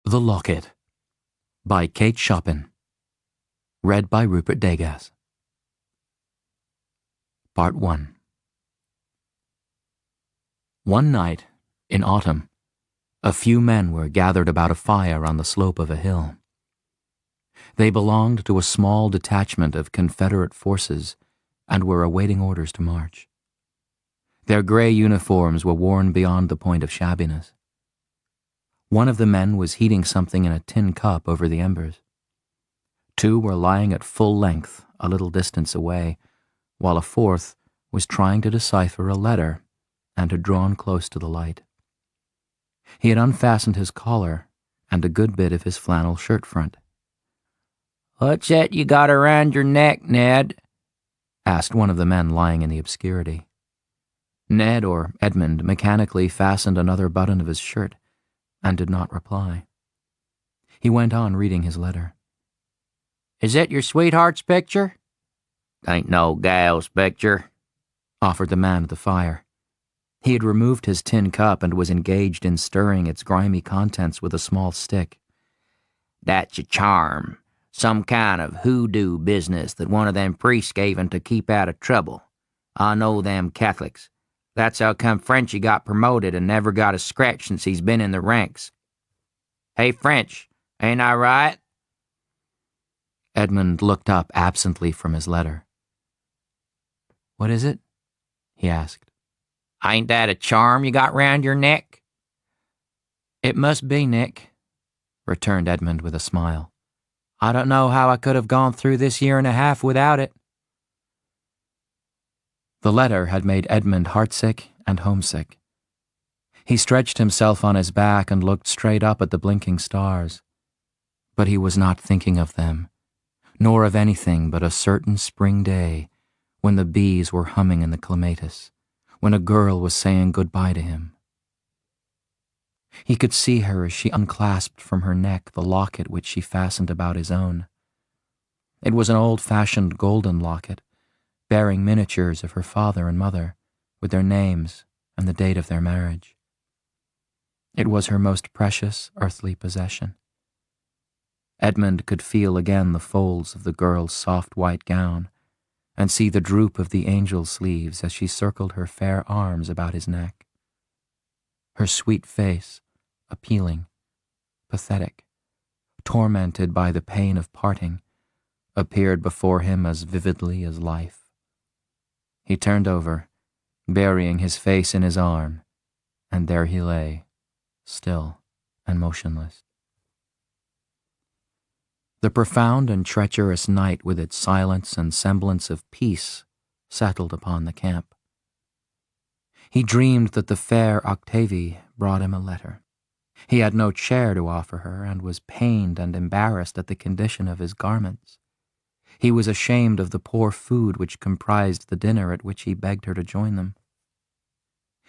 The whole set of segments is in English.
The Locket by Kate Chopin. Read by Rupert Degas. Part 1. One night, in autumn, a few men were gathered about a fire on the slope of a hill. They belonged to a small detachment of Confederate forces and were awaiting orders to march. Their gray uniforms were worn beyond the point of shabbiness. One of the men was heating something in a tin cup over the embers. Two were lying at full length a little distance away, while a fourth was trying to decipher a letter and had drawn close to the light. He had unfastened his collar and a good bit of his flannel shirt front. "What's that you got around your neck, Ned?" asked one of the men lying in the obscurity. Ned, or Edmund, mechanically fastened another button of his shirt and did not reply. He went on reading his letter. "Is that your sweetheart's picture?" "Ain't no gal's picture," offered the man at the fire. He had removed his tin cup and was engaged in stirring its grimy contents with a small stick. "That's a charm. Some kind of hoodoo business that one of them priests gave him to keep out of trouble. I know them Catholics. That's how come Frenchy got promoted and never got a scratch since he's been in the ranks. Hey, French, ain't I right?" Edmund looked up absently from his letter. "What is it?" he asked. "Ain't that a charm you got round your neck?" "It must be, Nick," returned Edmund with a smile. "I don't know how I could have gone through this year and a half without it." The letter had made Edmund heartsick and homesick. He stretched himself on his back and looked straight up at the blinking stars. But he was not thinking of them, nor of anything but a certain spring day when the bees were humming in the clematis, when a girl was saying goodbye to him. He could see her as she unclasped from her neck the locket which she fastened about his own. It was an old-fashioned golden locket, bearing miniatures of her father and mother, with their names and the date of their marriage. It was her most precious earthly possession. Edmund could feel again the folds of the girl's soft white gown, and see the droop of the angel sleeves as she circled her fair arms about his neck. Her sweet face, appealing, pathetic, tormented by the pain of parting, appeared before him as vividly as life. He turned over, burying his face in his arm, and there he lay, still and motionless. The profound and treacherous night with its silence and semblance of peace settled upon the camp. He dreamed that the fair Octavie brought him a letter. He had no chair to offer her and was pained and embarrassed at the condition of his garments. He was ashamed of the poor food which comprised the dinner at which he begged her to join them.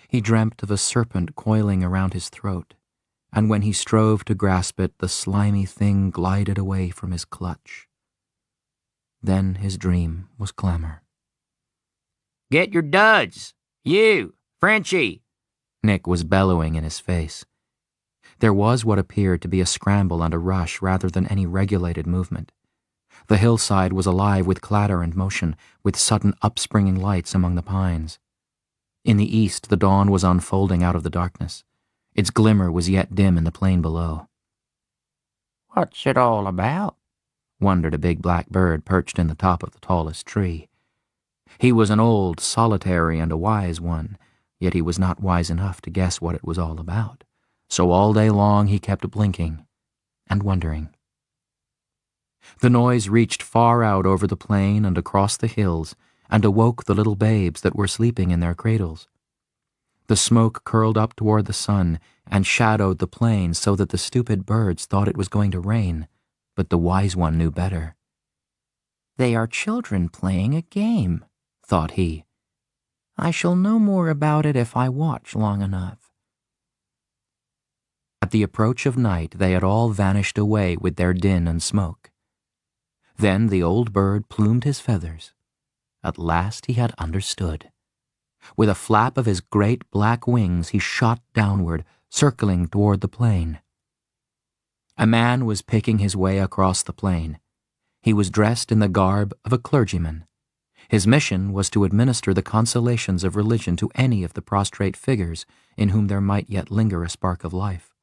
He dreamt of a serpent coiling around his throat, and when he strove to grasp it, the slimy thing glided away from his clutch. Then his dream was clamor. "Get your duds! You, Frenchy!" Nick was bellowing in his face. There was what appeared to be a scramble and a rush rather than any regulated movement. The hillside was alive with clatter and motion, with sudden upspringing lights among the pines. In the east, the dawn was unfolding out of the darkness. Its glimmer was yet dim in the plain below. "What's it all about?" wondered a big black bird perched in the top of the tallest tree. He was an old, solitary, and a wise one, yet he was not wise enough to guess what it was all about. So all day long he kept blinking and wondering. The noise reached far out over the plain and across the hills and awoke the little babes that were sleeping in their cradles. The smoke curled up toward the sun and shadowed the plain so that the stupid birds thought it was going to rain, but the wise one knew better. "They are children playing a game," thought he. "I shall know more about it if I watch long enough." At the approach of night they had all vanished away with their din and smoke. Then the old bird plumed his feathers. At last he had understood. With a flap of his great black wings he shot downward, circling toward the plain. A man was picking his way across the plain. He was dressed in the garb of a clergyman. His mission was to administer the consolations of religion to any of the prostrate figures in whom there might yet linger a spark of life.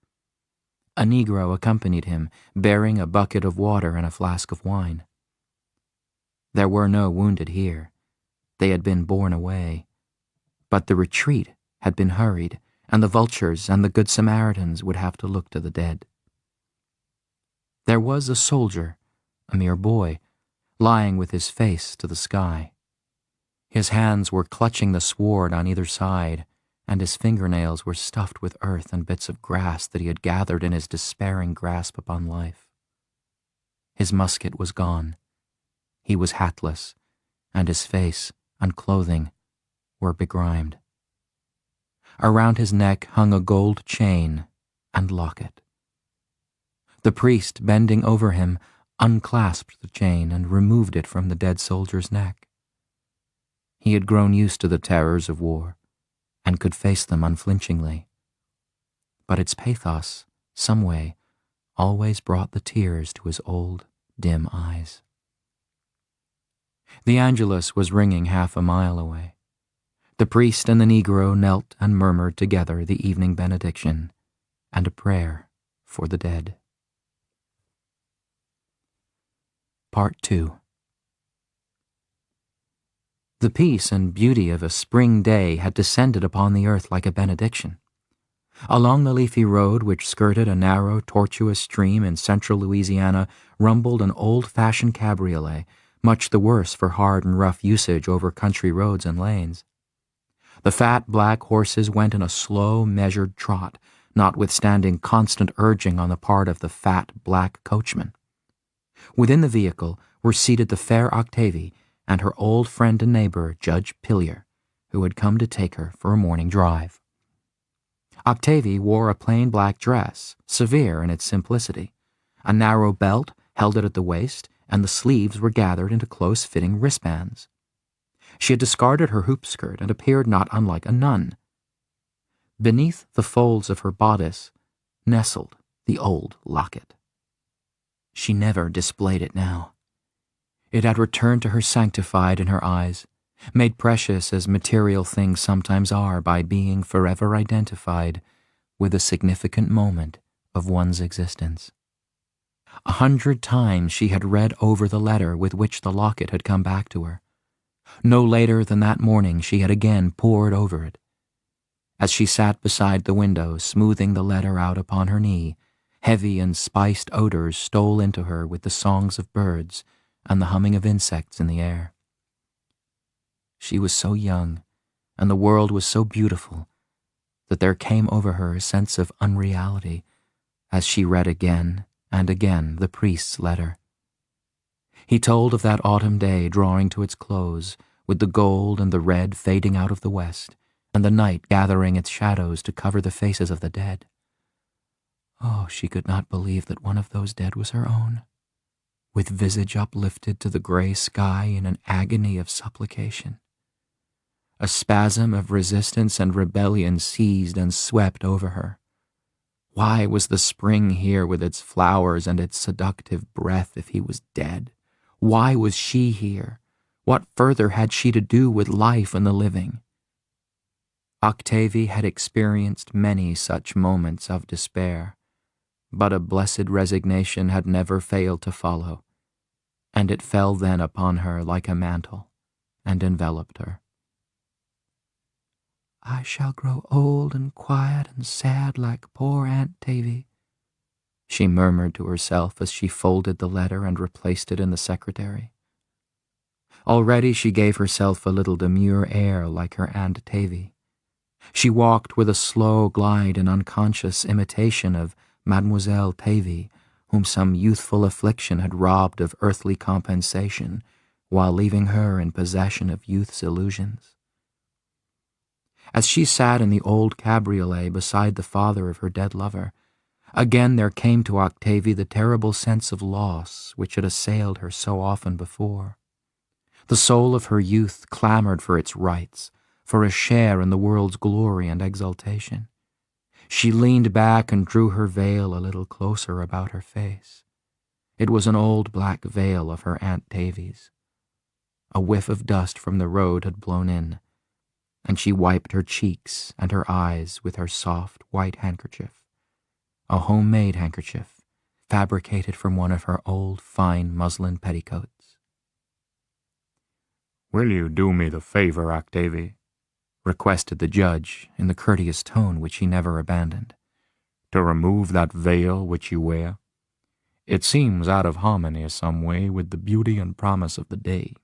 A Negro accompanied him, bearing a bucket of water and a flask of wine. There were no wounded here. They had been borne away. But the retreat had been hurried, and the vultures and the Good Samaritans would have to look to the dead. There was a soldier, a mere boy, lying with his face to the sky. His hands were clutching the sward on either side, and his fingernails were stuffed with earth and bits of grass that he had gathered in his despairing grasp upon life. His musket was gone. He was hatless, and his face and clothing were begrimed. Around his neck hung a gold chain and locket. The priest, bending over him, unclasped the chain and removed it from the dead soldier's neck. He had grown used to the terrors of war and could face them unflinchingly. But its pathos, some way, always brought the tears to his old, dim eyes. The Angelus was ringing half a mile away. The priest and the Negro knelt and murmured together the evening benediction and a prayer for the dead. Part 2. The peace and beauty of a spring day had descended upon the earth like a benediction. Along the leafy road which skirted a narrow, tortuous stream in central Louisiana rumbled an old-fashioned cabriolet, much the worse for hard and rough usage over country roads and lanes. The fat black horses went in a slow, measured trot, notwithstanding constant urging on the part of the fat black coachman. Within the vehicle were seated the fair Octavie and her old friend and neighbor, Judge Pillier, who had come to take her for a morning drive. Octavie wore a plain black dress, severe in its simplicity. A narrow belt held it at the waist, and the sleeves were gathered into close-fitting wristbands. She had discarded her hoop skirt and appeared not unlike a nun. Beneath the folds of her bodice nestled the old locket. She never displayed it now. It had returned to her sanctified in her eyes, made precious as material things sometimes are by being forever identified with a significant moment of one's existence. 100 times she had read over the letter with which the locket had come back to her. No later than that morning she had again pored over it. As she sat beside the window, smoothing the letter out upon her knee, heavy and spiced odors stole into her with the songs of birds and the humming of insects in the air. She was so young, and the world was so beautiful, that there came over her a sense of unreality as she read again and again the priest's letter. He told of that autumn day drawing to its close, with the gold and the red fading out of the west, and the night gathering its shadows to cover the faces of the dead. Oh, she could not believe that one of those dead was her own, with visage uplifted to the gray sky in an agony of supplication. A spasm of resistance and rebellion seized and swept over her. Why was the spring here with its flowers and its seductive breath if he was dead? Why was she here? What further had she to do with life and the living? Octavie had experienced many such moments of despair, but a blessed resignation had never failed to follow, and it fell then upon her like a mantle and enveloped her. I shall grow old and quiet and sad like poor Aunt Tavy, she murmured to herself as she folded the letter and replaced it in the secretary. Already she gave herself a little demure air like her Aunt Tavy. She walked with a slow glide and unconscious imitation of Mademoiselle Tavy, whom some youthful affliction had robbed of earthly compensation while leaving her in possession of youth's illusions. As she sat in the old cabriolet beside the father of her dead lover, again there came to Octavie the terrible sense of loss which had assailed her so often before. The soul of her youth clamored for its rights, for a share in the world's glory and exultation. She leaned back and drew her veil a little closer about her face. It was an old black veil of her Aunt Tavy's. A whiff of dust from the road had blown in, and she wiped her cheeks and her eyes with her soft white handkerchief, a homemade handkerchief fabricated from one of her old fine muslin petticoats. "Will you do me the favor, Octavie?" requested the judge in the courteous tone which he never abandoned, "to remove that veil which you wear? It seems out of harmony some way with the beauty and promise of the day."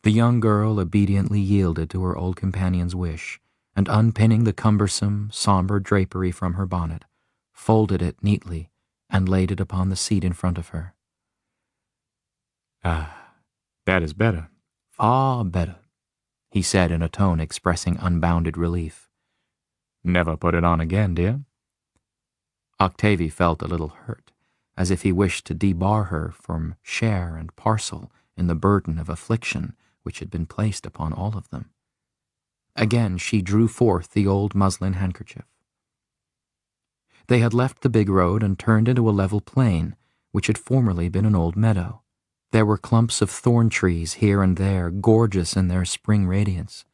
The young girl obediently yielded to her old companion's wish, and unpinning the cumbersome, somber drapery from her bonnet, folded it neatly and laid it upon the seat in front of her. "Ah, that is better, far better," he said in a tone expressing unbounded relief. "Never put it on again, dear?" Octavie felt a little hurt, as if he wished to debar her from share and parcel in the burden of affliction which had been placed upon all of them. Again she drew forth the old muslin handkerchief. They had left the big road and turned into a level plain, which had formerly been an old meadow. There were clumps of thorn trees here and there, gorgeous in their spring radiance.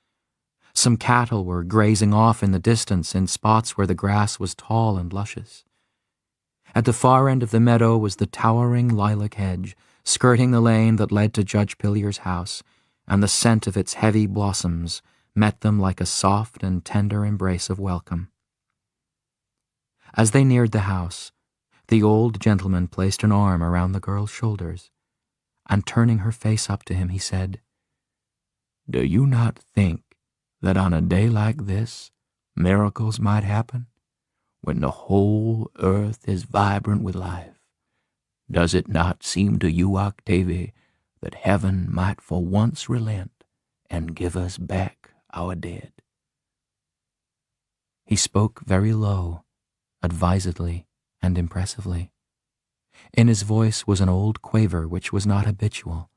Some cattle were grazing off in the distance in spots where the grass was tall and luscious. At the far end of the meadow was the towering lilac hedge, skirting the lane that led to Judge Pillier's house, and the scent of its heavy blossoms met them like a soft and tender embrace of welcome. As they neared the house, the old gentleman placed an arm around the girl's shoulders, and turning her face up to him, he said, "Do you not think that on a day like this, miracles might happen, when the whole earth is vibrant with life? Does it not seem to you, Octavie, that heaven might for once relent and give us back our dead?" He spoke very low, advisedly and impressively. In his voice was an old quaver which was not habitual,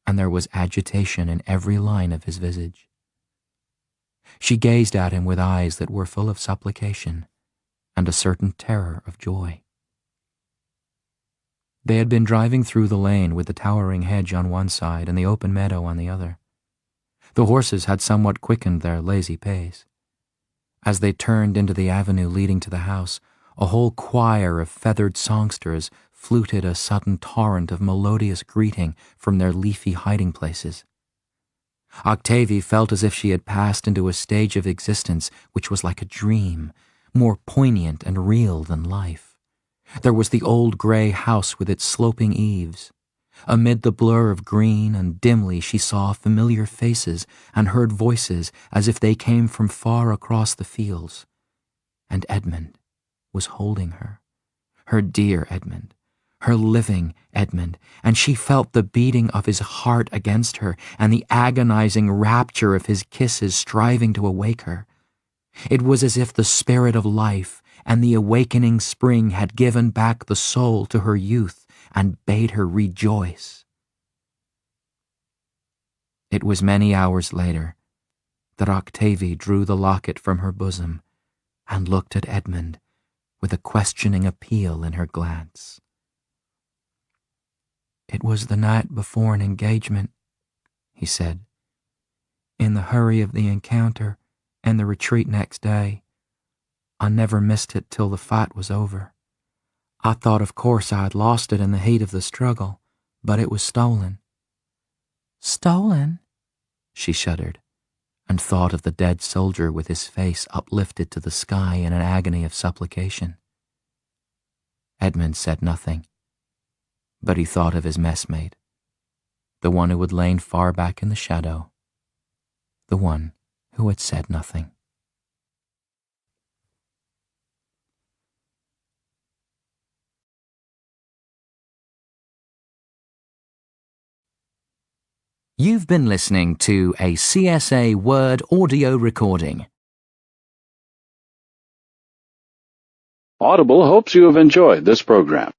and there was agitation in every line of his visage. She gazed at him with eyes that were full of supplication and a certain terror of joy. They had been driving through the lane with the towering hedge on one side and the open meadow on the other. The horses had somewhat quickened their lazy pace. As they turned into the avenue leading to the house, a whole choir of feathered songsters fluted a sudden torrent of melodious greeting from their leafy hiding places. Octavie felt as if she had passed into a stage of existence which was like a dream, more poignant and real than life. There was the old gray house with its sloping eaves. Amid the blur of green and dimly she saw familiar faces and heard voices as if they came from far across the fields. And Edmund was holding her dear Edmund, her living Edmund, and she felt the beating of his heart against her and the agonizing rapture of his kisses striving to awake her. It was as if the spirit of life and the awakening spring had given back the soul to her youth and bade her rejoice. It was many hours later that Octavie drew the locket from her bosom and looked at Edmund with a questioning appeal in her glance. "It was the night before an engagement," he said. "In the hurry of the encounter and the retreat next day, I never missed it till the fight was over. I thought of course I had lost it in the heat of the struggle, but it was stolen." "Stolen?" She shuddered, and thought of the dead soldier with his face uplifted to the sky in an agony of supplication. Edmund said nothing, but he thought of his messmate, the one who had lain far back in the shadow, the one who had said nothing. You've been listening to a CSA Word audio recording. Audible hopes you have enjoyed this program.